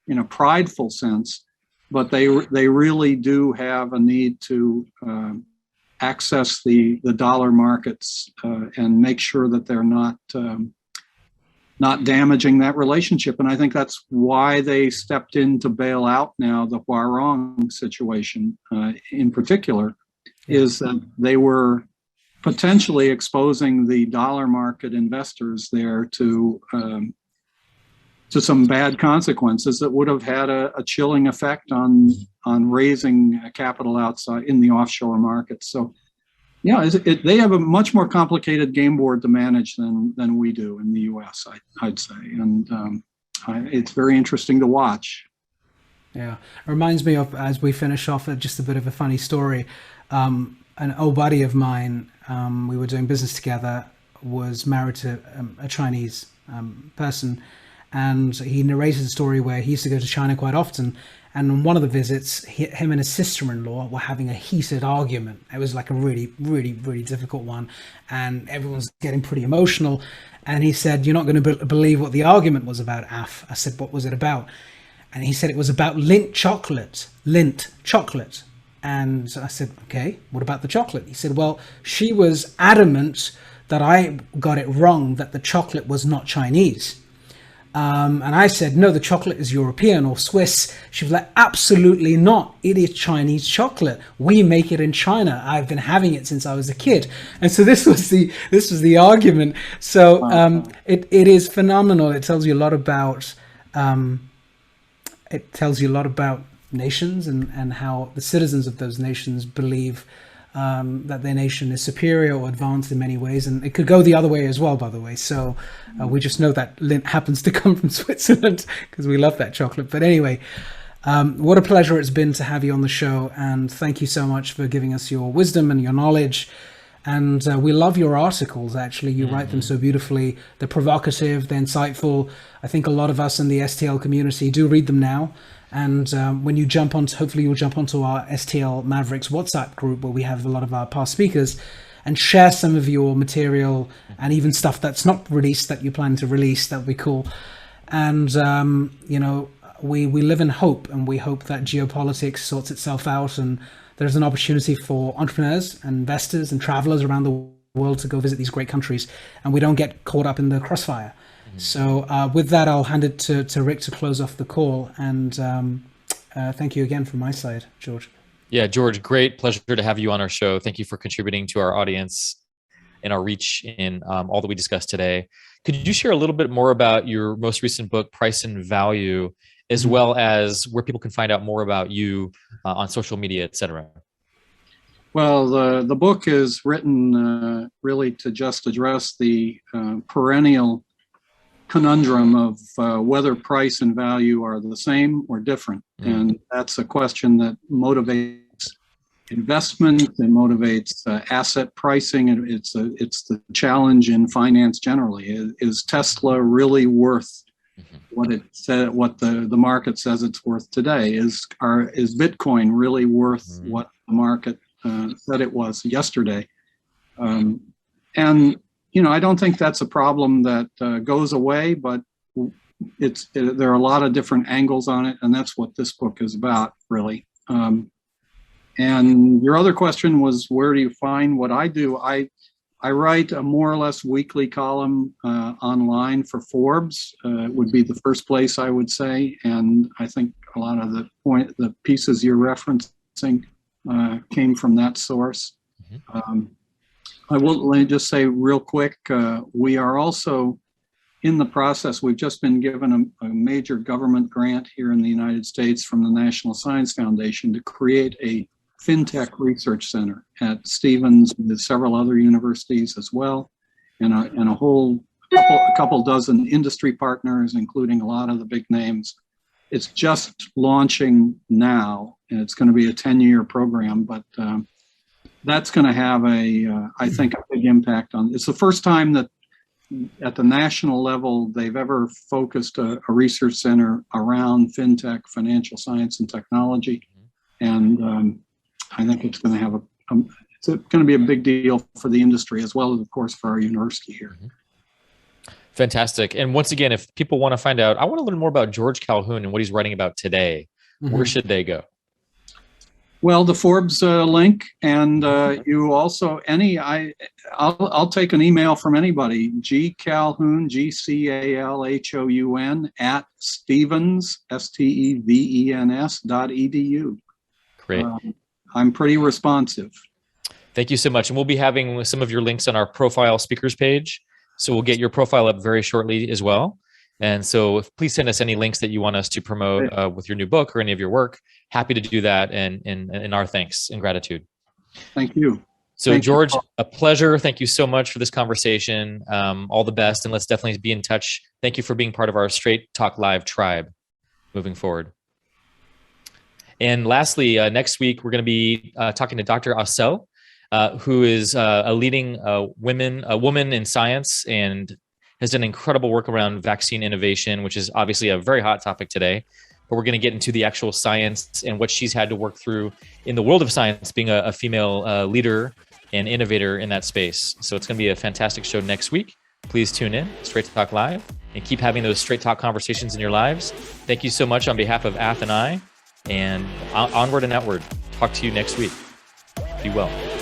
a prideful sense. But they really do have a need to access the dollar markets and make sure that they're not damaging that relationship. And I think that's why they stepped in to bail out now the Huawei situation in particular, is that they were potentially exposing the dollar market investors there to some bad consequences that would have had a chilling effect on raising capital outside in the offshore markets. So, yeah, they have a much more complicated game board to manage than we do in the U.S. I'd say, and it's very interesting to watch. Yeah, it reminds me of, as we finish off, just a bit of a funny story. An old buddy of mine, we were doing business together, was married to a Chinese person. And he narrated a story where he used to go to China quite often. And on one of the visits, him and his sister-in-law were having a heated argument. It was like a really, really, really difficult one. And everyone's getting pretty emotional. And he said, "You're not going to believe what the argument was about, Af." I said, "What was it about?" And he said it was about lint chocolate. And I said, "Okay, what about the chocolate?" He said, "Well, she was adamant that I got it wrong, that the chocolate was not Chinese." And I said, "No, the chocolate is European or Swiss." She was like, "Absolutely not. It is Chinese chocolate. We make it in China. I've been having it since I was a kid." And so this was the argument. So it is phenomenal. It tells you a lot about nations and how the citizens of those nations believe that their nation is superior or advanced in many ways. And it could go the other way as well, by the way. So we just know that lint happens to come from Switzerland because we love that chocolate. But anyway, what a pleasure it's been to have you on the show. And thank you so much for giving us your wisdom and your knowledge. And we love your articles, actually. You write them so beautifully. They're provocative, they're insightful. I think a lot of us in the STL community do read them now. And when you jump on, hopefully you'll jump onto our STL Mavericks WhatsApp group where we have a lot of our past speakers and share some of your material and even stuff that's not released that you plan to release. That would be cool. And, we live in hope, and we hope that geopolitics sorts itself out and there's an opportunity for entrepreneurs and investors and travelers around the world to go visit these great countries and we don't get caught up in the crossfire. So with that, I'll hand it to Rick to close off the call. And thank you again from my side, George. Yeah, George, great pleasure to have you on our show. Thank you for contributing to our audience and our reach in all that we discussed today. Could you share a little bit more about your most recent book, Price and Value, as well as where people can find out more about you on social media, et cetera? Well, the book is written really to just address the perennial conundrum of whether price and value are the same or different. And that's a question that motivates investment and motivates asset pricing. And it's the challenge in finance generally. Is Tesla really worth what it said, what the market says it's worth today? Is Bitcoin really worth what the market said it was yesterday? And I don't think that's a problem that goes away, but there are a lot of different angles on it, and that's what this book is about, really. And your other question was, where do you find what I do? I write a more or less weekly column online for Forbes. It would be the first place I would say, and I think a lot of the pieces you're referencing came from that source. Let me just say real quick, we are also in the process. We've just been given a major government grant here in the United States from the National Science Foundation to create a fintech research center at Stevens with several other universities as well, and a couple dozen industry partners, including a lot of the big names. it's just launching now, and it's going to be a 10-year program, but that's going to have I think, a big impact on. It's the first time that at the national level they've ever focused a research center around fintech, financial science, and technology, and I think it's going to have it's going to be a big deal for the industry as well as, of course, for our university here. Fantastic. And once again, if people want to find out, I want to learn more about George Calhoun and what he's writing about today, where should they go? Well, the Forbes link, and you also I'll take an email from anybody. Calhoun, GCALHOUN @ Stevens STEVENS.edu. Great. I'm pretty responsive. Thank you so much. And we'll be having some of your links on our profile speakers page. So we'll get your profile up very shortly as well. And so please send us any links that you want us to promote with your new book or any of your work. Happy to do that, and our thanks and gratitude. Thank you. So George, a pleasure. Thank you so much for this conversation. All the best, and let's definitely be in touch. Thank you for being part of our Straight Talk Live tribe moving forward. And lastly, next week, we're going to be talking to Dr. Assel, who is a leading woman in science and has done incredible work around vaccine innovation, which is obviously a very hot topic today. But we're going to get into the actual science and what she's had to work through in the world of science, being a female leader and innovator in that space. So it's going to be a fantastic show next week. Please tune in, Straight Talk Live, and keep having those straight talk conversations in your lives. Thank you so much on behalf of Ath and I, and onward and outward. Talk to you next week. Be well.